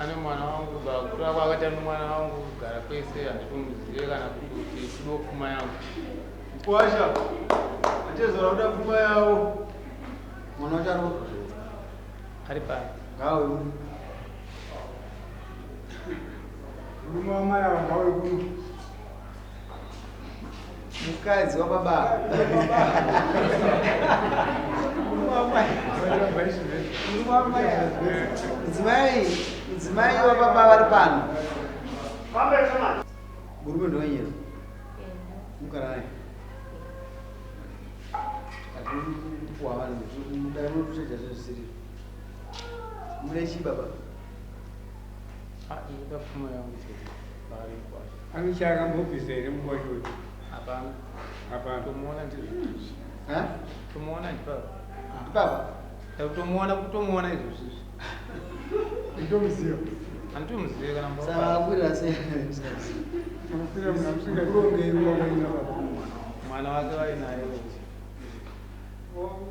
ane mwana wangu bakura kwakati ane mwana wangu kugara kwese handitomuzive kana kuti chido pfuma yangu kwasha atezora kuda pfuma yawo mwana wacho ari ari pano ngawe murume wamai ava ngawe kuno mukadzi wababa mudzimai wababa vari pano murume ndowenyero mugara naye atipuwa vanhu mudai munotoita zvezvisiri mune chii baba ndinoda pfuma yangu chete paari kwasha anichaakambobvisa here munguva iyoyo hapana hapana tomuona ndizvozvizvi tomuona ndipapa ndipapa kutomuona izvozvizvi nditomuziva handitomuzive kana saka akwirira sei mwana wake vainaye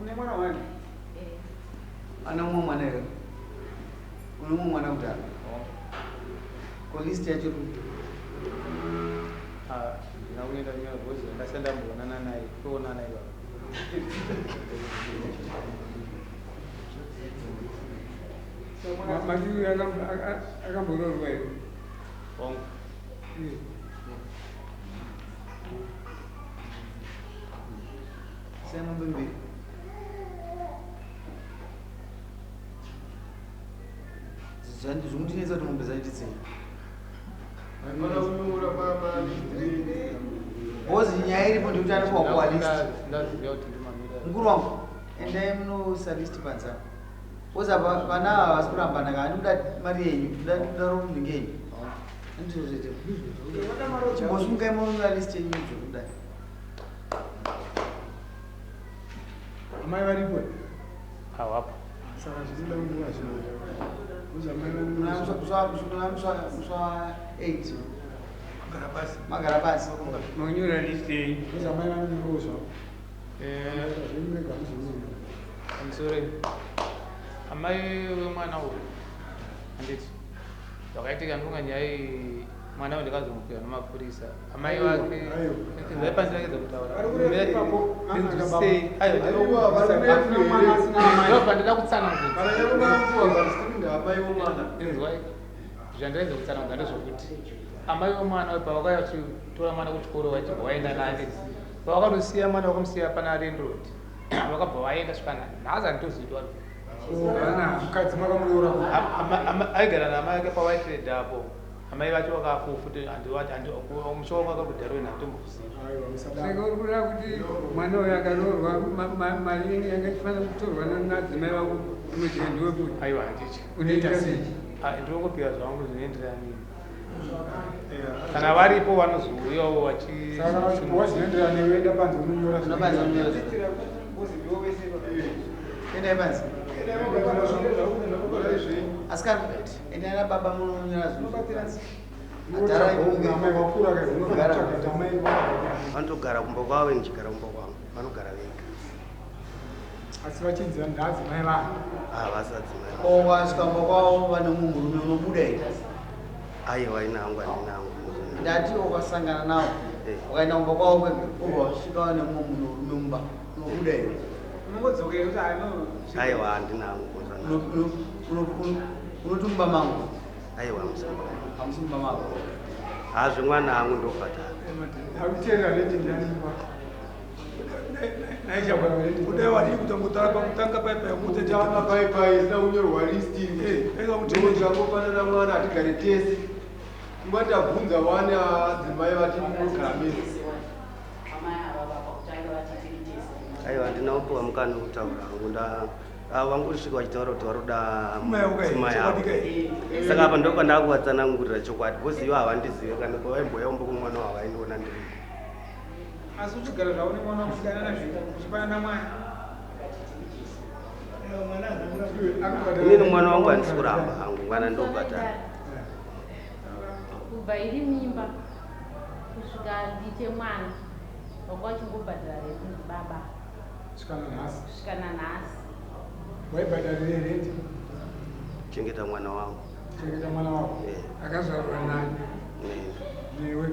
une mwana wani ana mumwe mwana here une mumwe mwana kutara kolist yacho ndina kuenda kunyorwa ndasandamboonana naye toonana ivava matiwi akamboroorwa here ongo semombe mbiri zvomutinetsa kuti mombe zaititsenga bozi nyaya iripo ndikuti anipowakuwa list ndaziva kuti ndimamira mukuru wangu endai munoisa list panzano bozi apa vana ava vasi kurambana kaa ndikuda mari yenyu ndaro mhingi yenyu andizvozvete chimbosumukai munoisa list yenyu zvokudai amai varipo hawapo saka zvichida kundiva muswa 8 zvinoagara pasi magara pasi manyora list yenyu uzamai vanonyorozva amusore amai wemwana uyu handiti zvakaitika ndonga nyaya mwana uyu ndikazomupiwa nemapurisa amai vake zaipanzi vake zakutauraei ndinoda kutsanangudzai zvandaidza kutsanangudza ndezvokuti amai vemwana pavakauya vachitora mwana kuchikoro vachibva vaenda naye pavakatosiya mwana vakamusiya pana arendrod vakabva vaenda svikana nhasi handitoziva mukadzi makamuroora aigara naamai ake pawaitrade apo amai vacho vakafufuti musoro wake kudharo nhatomboziva saka uri kuda kuti mwana uyo akaroorwa mari yanga ichifanira kutorwa nadzimai vako unoziva ndiwe kuti aiwa handichi unoita sei ndinongopiwa zvangu zvinoenderana nini kana varipo vanozouyawo saka wazvinoenderana neweenda panze unonyora endai panze asi kana endai nababa munonyora vanotogara kumba kwavo nichigara kumba kwangu vanogara vega asi vachinzira ndaadzimai vanhu vasadzimai wasvika kumba kwavo vane mumwe murume unobuda here aiwa inangu andinangu ndati wakasangana navo ukaenda kumba kwavo kwega ubva wasvika vane mumwe murume mumba unobuda here aiwa handinangu unoti mumba mangu aiwa hamusi mumba mako hazve mwana angu ndobhadhara akuteera letindanimba kudai wadii kutangotara pakutanga paipai kutejana paipai zina kunyorwa listi zvangofanana mwana hatigare tese ungatabvunza wane adzimai vati munogara mese aiwa ndinaopiwa mukana wekutaura hangu vangosvika vachitaura kuti varoda pfuma yavo saka apa ndopandaakuvatsanangurira chokwadi voziva havandizive kana pavaimboya umba kumwana wavaindiona ndiri asi uchigara zvavo nemwana wakusiyana nazvo uchifanana mwana inini mwana wangu handisi kuramba hangu mwana ndobhadhara kubva iri mimba kusvika ndite mwana vanga vachingobhadhara rekunzi baba kusvika nanhasi waibhadharire renti kuchengeta mwana wangu kuchengeta mwana wako akazvarwa nani newe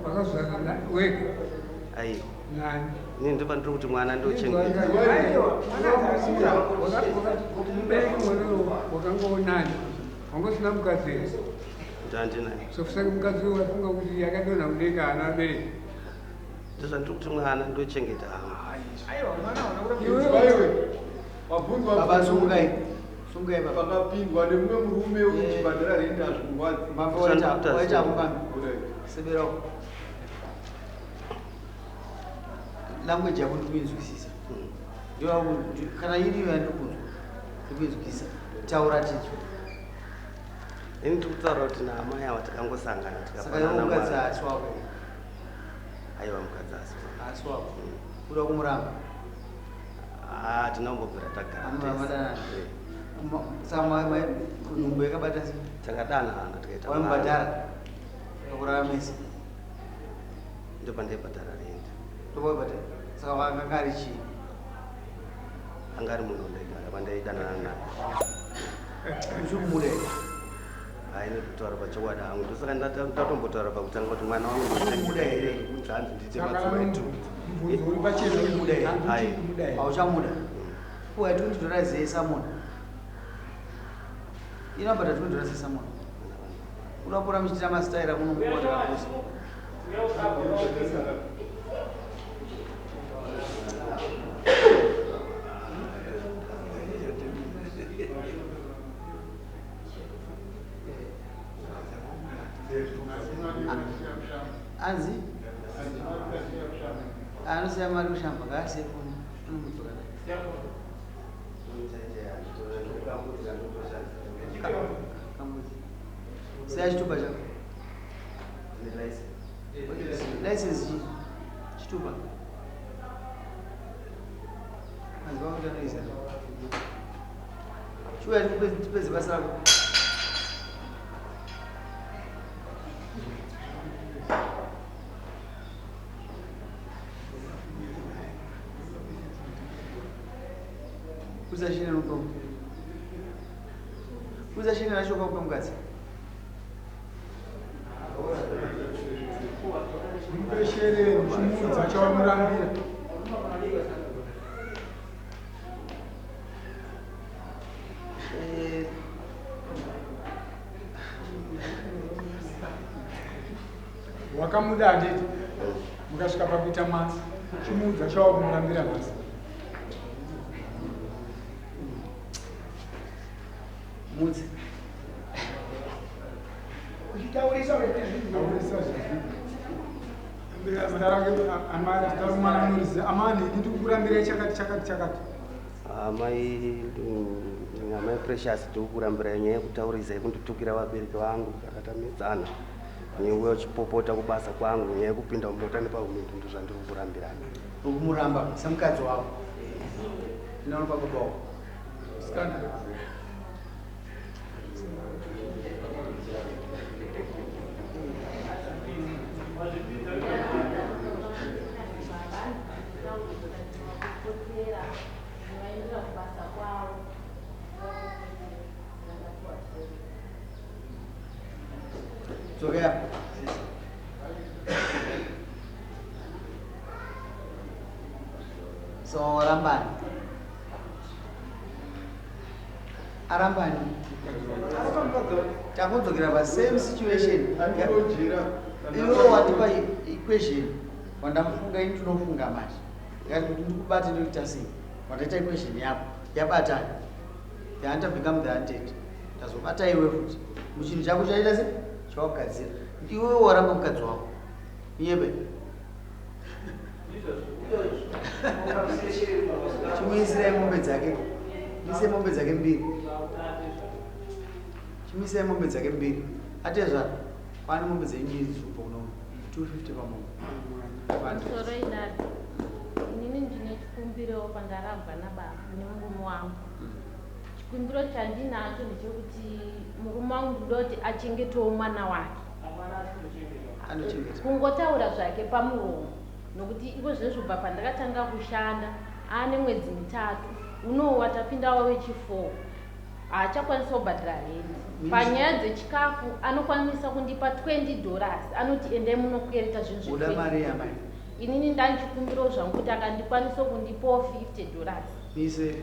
wakazvara wega ai nani ini ndofanira kuti mwana ndochengeta mubereki mwana wakangoonani wangosina mukadzi here ndandinayo sokusaka mukadzi wafunga kuti yakadonha mudenga haana abereki ndozvandiri kuti mwana ndochengeta hangu baba sungai sungai baba pakapindwa nemumwe murume uchibhadhara renda hazvikurwadzi baba waita kungambi sebera language yako ndikuinzwisisa ndio kana iriyo yandikunzwa ndikuinzwisisa taura ticho ini tikutaura kuti naamai ava takangosangana saka iwe mukadzi asi wako aiwa mukadzi asi wako kuda kumuramba tinombobvira tagara saka nhumbo yakabata sei takadanana tikaita wamubhadhara akakurara mese ndopandaibhadhara renda ndopaibhadhara saka wakanga ari chii anga ari munhu ndaigara pandaidanana naye uchimudai haine kutaura pachokwadi hangu ndosaka ndatombotaura pakutanga kuti mwana wangu muda here zvanzi ndite madziwetu auchamuda uati unditora zeye samona inobata tundora sesamona unopora muchiita masitaira kunomuwatakakosa anzi anosiya mari kushamba ngaasefuni anomudzokana sei chitupa chako license chi chitupa azvakutanisa chiuya tipedze basa rako uzashine nokomo uzashine nacho kwa mukadzi mupeshere chimudza chawamurambira wakamuda handiti mukasvika pakuita masi chimudza chawakumurambira masi mudzi uchitaurisa zita rake mwana munoriziva amani ndikukurambirai chakati chakati chakati amai precious ndikukurambirai nyaya yekutaurizai kunditukira vabereki vangu kakatamedzana newe uchipopota kubasa kwangu nyaya yekupinda mumota nepahumindi ndozvandiri kukurambirai ukumuramba samukadzi wako ndinonopa kubawo dzokera so arambani takudzokera pasame situation iwe watipa equation wandafunga ini tinofunga manje ngati kuti ndikubate ndoita sei wataita equation yako yabatani the hunter become the hunted tazobata iwe futi muchinhu chako chaita se chawakugadzira iwe waramba mukadzi wako iyebe chimuisirai mombe dzake mise mombe dzake mbiri chimisai mombe dzake mbiri atezvaro kwane mombe dzenyiri dziripo kuno 250 pamombe soro idadi inini ndine chikumbiro pandarabva nababa nemurume wangu chikumbiro chandinacho ndechekuti murume wangu ndodoti achengetewo mwana wake anochengeta kungotaura zvake pamuromo nokuti iko zvezvobva pandakatanga kushanda ane mwedzi mitatu unowa tapinda wave chi4 haachakwanisa kubhadhara rendi. Panyaya dzechikafu anokwanisa kundipa $20, anoti endai munokwereta zvinhu uda mari yamai inini ndanchikumbirawo zvangu kuti akandikwanisa kundipawo $50. mise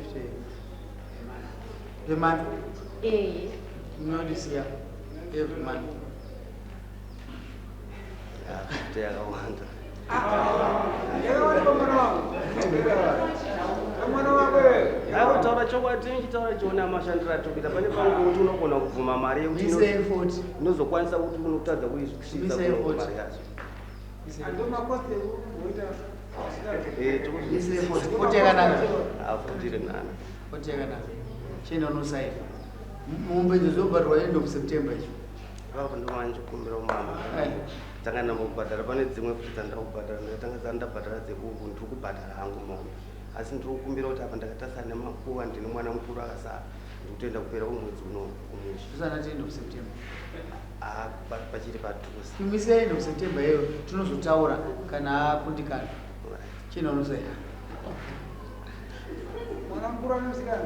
the month unondisiya every month yakawanda taura chokwadi ndichitaura chiona mashandiro atokuita pane pangu kuti unogona kubvuma mari yekuti unozokwanisa kuti unotadza kuisvisa mari yacho chendonosai muumbedzo zobhadhwa end of September icho vava ndomanichikumbira umama tanga ndambobhadhara pane dzimwe futi dzandakubhadhara ndakatanga dzandabhadhara dzekuku ndiri kubhadhara hangu maoni asi ndiri kukumbira kuti apa ndakatasana nemakuva ndine mwana mukuru akasara ndiri kutoenda kupera umwedzi uno umusha tusanati end of September pachiri padhuze imise end of September iyoyo tinozotaura kana akundikana chendonosai mwana mukuru anosikana